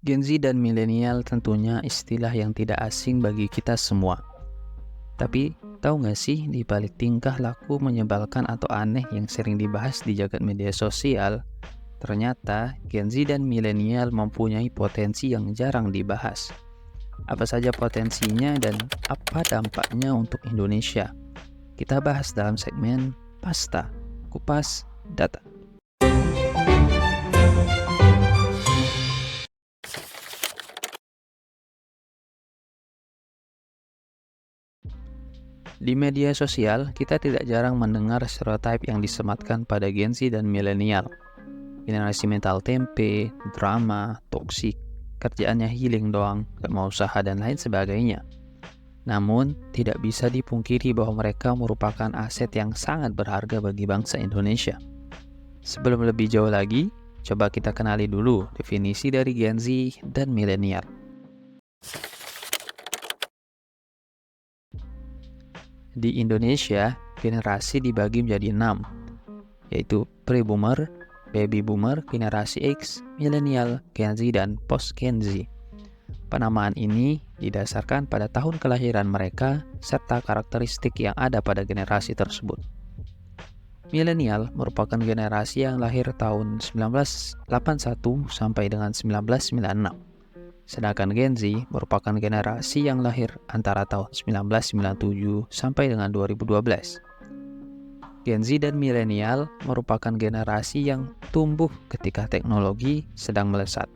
Gen Z dan milenial tentunya istilah yang tidak asing bagi kita semua. Tapi tahu nggak sih di balik tingkah laku menyebalkan atau aneh yang sering dibahas di jagat media sosial, ternyata Gen Z dan milenial mempunyai potensi yang jarang dibahas. Apa saja potensinya dan apa dampaknya untuk Indonesia? Kita bahas dalam segmen Pasta, Kupas Data. Di media sosial, kita tidak jarang mendengar stereotip yang disematkan pada Gen Z dan milenial. Generasi mental tempe, drama, toksik, kerjaannya healing doang, gak mau usaha dan lain sebagainya. Namun, tidak bisa dipungkiri bahwa mereka merupakan aset yang sangat berharga bagi bangsa Indonesia. Sebelum lebih jauh lagi, coba kita kenali dulu definisi dari Gen Z dan milenial. Di Indonesia, generasi dibagi menjadi 6, yaitu pre-boomer, baby boomer, generasi X, milenial, Gen Z, dan post-Gen Z. Penamaan ini didasarkan pada tahun kelahiran mereka serta karakteristik yang ada pada generasi tersebut. Milenial merupakan generasi yang lahir tahun 1981 sampai dengan 1996. Sedangkan Gen Z merupakan generasi yang lahir antara tahun 1997 sampai dengan 2012. Gen Z dan milenial merupakan generasi yang tumbuh ketika teknologi sedang melesat.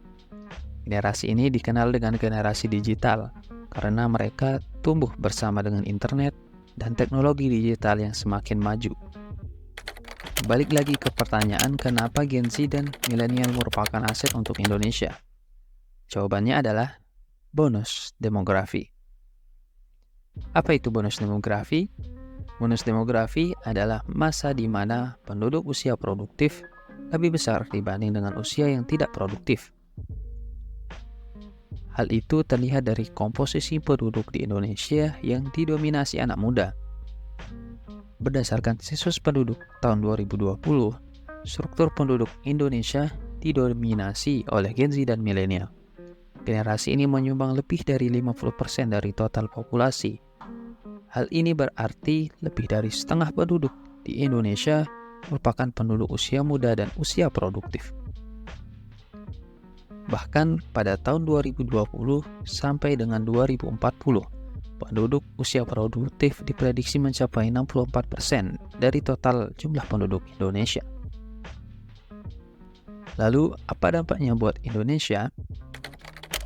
Generasi ini dikenal dengan generasi digital karena mereka tumbuh bersama dengan internet dan teknologi digital yang semakin maju. Balik lagi ke pertanyaan kenapa Gen Z dan milenial merupakan aset untuk Indonesia. Jawabannya adalah bonus demografi. Apa itu bonus demografi? Bonus demografi adalah masa di mana penduduk usia produktif lebih besar dibanding dengan usia yang tidak produktif. Hal itu terlihat dari komposisi penduduk di Indonesia yang didominasi anak muda. Berdasarkan sensus penduduk tahun 2020, struktur penduduk Indonesia didominasi oleh Gen Z dan milenial. Generasi ini menyumbang lebih dari 50% dari total populasi. Hal ini berarti lebih dari setengah penduduk di Indonesia merupakan penduduk usia muda dan usia produktif. Bahkan pada tahun 2020 sampai dengan 2040, penduduk usia produktif diprediksi mencapai 64% dari total jumlah penduduk Indonesia. Lalu, apa dampaknya buat Indonesia?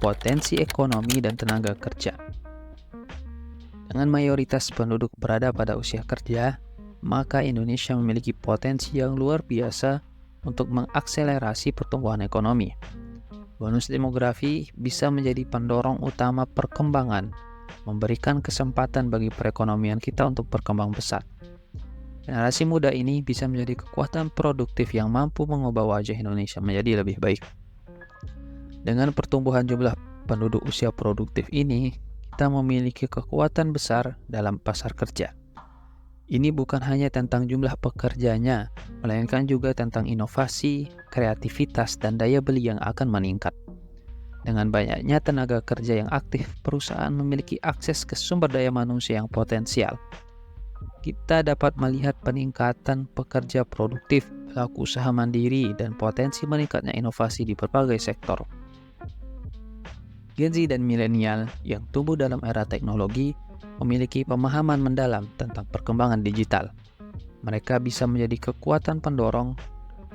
Potensi ekonomi dan tenaga kerja. Dengan mayoritas penduduk berada pada usia kerja, maka Indonesia memiliki potensi yang luar biasa untuk mengakselerasi pertumbuhan ekonomi. Bonus demografi bisa menjadi pendorong utama perkembangan, memberikan kesempatan bagi perekonomian kita untuk berkembang pesat. Generasi muda ini bisa menjadi kekuatan produktif yang mampu mengubah wajah Indonesia menjadi lebih baik. Dengan pertumbuhan jumlah penduduk usia produktif ini, kita memiliki kekuatan besar dalam pasar kerja. Ini bukan hanya tentang jumlah pekerjanya, melainkan juga tentang inovasi, kreativitas, dan daya beli yang akan meningkat. Dengan banyaknya tenaga kerja yang aktif, perusahaan memiliki akses ke sumber daya manusia yang potensial. Kita dapat melihat peningkatan pekerja produktif, pelaku usaha mandiri, dan potensi meningkatnya inovasi di berbagai sektor. Gen Z dan milenial yang tumbuh dalam era teknologi memiliki pemahaman mendalam tentang perkembangan digital. Mereka bisa menjadi kekuatan pendorong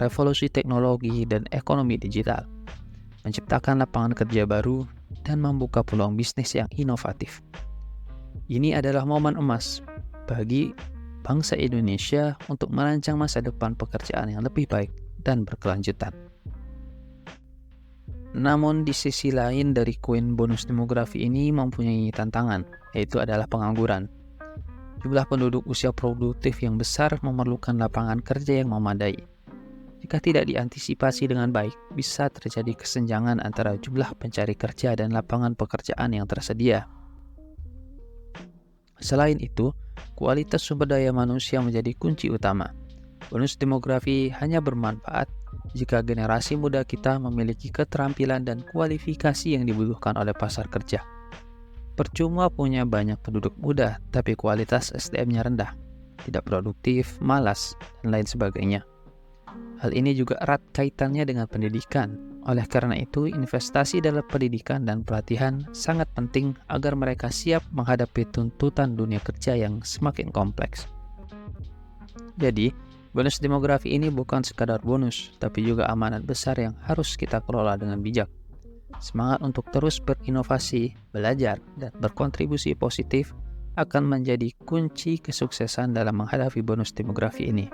revolusi teknologi dan ekonomi digital, menciptakan lapangan kerja baru, dan membuka peluang bisnis yang inovatif. Ini adalah momen emas bagi bangsa Indonesia untuk merancang masa depan pekerjaan yang lebih baik dan berkelanjutan. Namun di sisi lain dari koin bonus demografi ini mempunyai tantangan, yaitu adalah pengangguran. Jumlah penduduk usia produktif yang besar memerlukan lapangan kerja yang memadai. Jika tidak diantisipasi dengan baik, bisa terjadi kesenjangan antara jumlah pencari kerja dan lapangan pekerjaan yang tersedia. Selain itu, kualitas sumber daya manusia menjadi kunci utama. Bonus demografi hanya bermanfaat jika generasi muda kita memiliki keterampilan dan kualifikasi yang dibutuhkan oleh pasar kerja. Percuma punya banyak penduduk muda, tapi kualitas SDM-nya rendah, tidak produktif, malas, dan lain sebagainya. Hal ini juga erat kaitannya dengan pendidikan. Oleh karena itu, investasi dalam pendidikan dan pelatihan sangat penting agar mereka siap menghadapi tuntutan dunia kerja yang semakin kompleks. Jadi, bonus demografi ini bukan sekadar bonus, tapi juga amanat besar yang harus kita kelola dengan bijak. Semangat untuk terus berinovasi, belajar, dan berkontribusi positif akan menjadi kunci kesuksesan dalam menghadapi bonus demografi ini.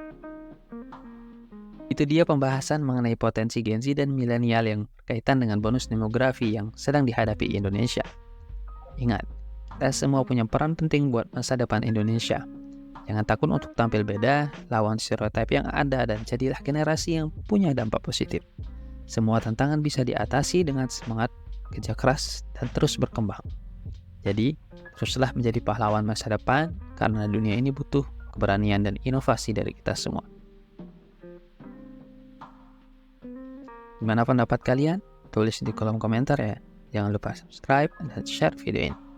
Itu dia pembahasan mengenai potensi Gen Z dan milenial yang berkaitan dengan bonus demografi yang sedang dihadapi Indonesia. Ingat, kita semua punya peran penting buat masa depan Indonesia. Jangan takut untuk tampil beda, lawan stereotip yang ada, dan jadilah generasi yang punya dampak positif. Semua tantangan bisa diatasi dengan semangat, kerja keras, dan terus berkembang. Jadi, teruslah menjadi pahlawan masa depan, karena dunia ini butuh keberanian dan inovasi dari kita semua. Gimana pendapat kalian? Tulis di kolom komentar ya. Jangan lupa subscribe dan share video ini.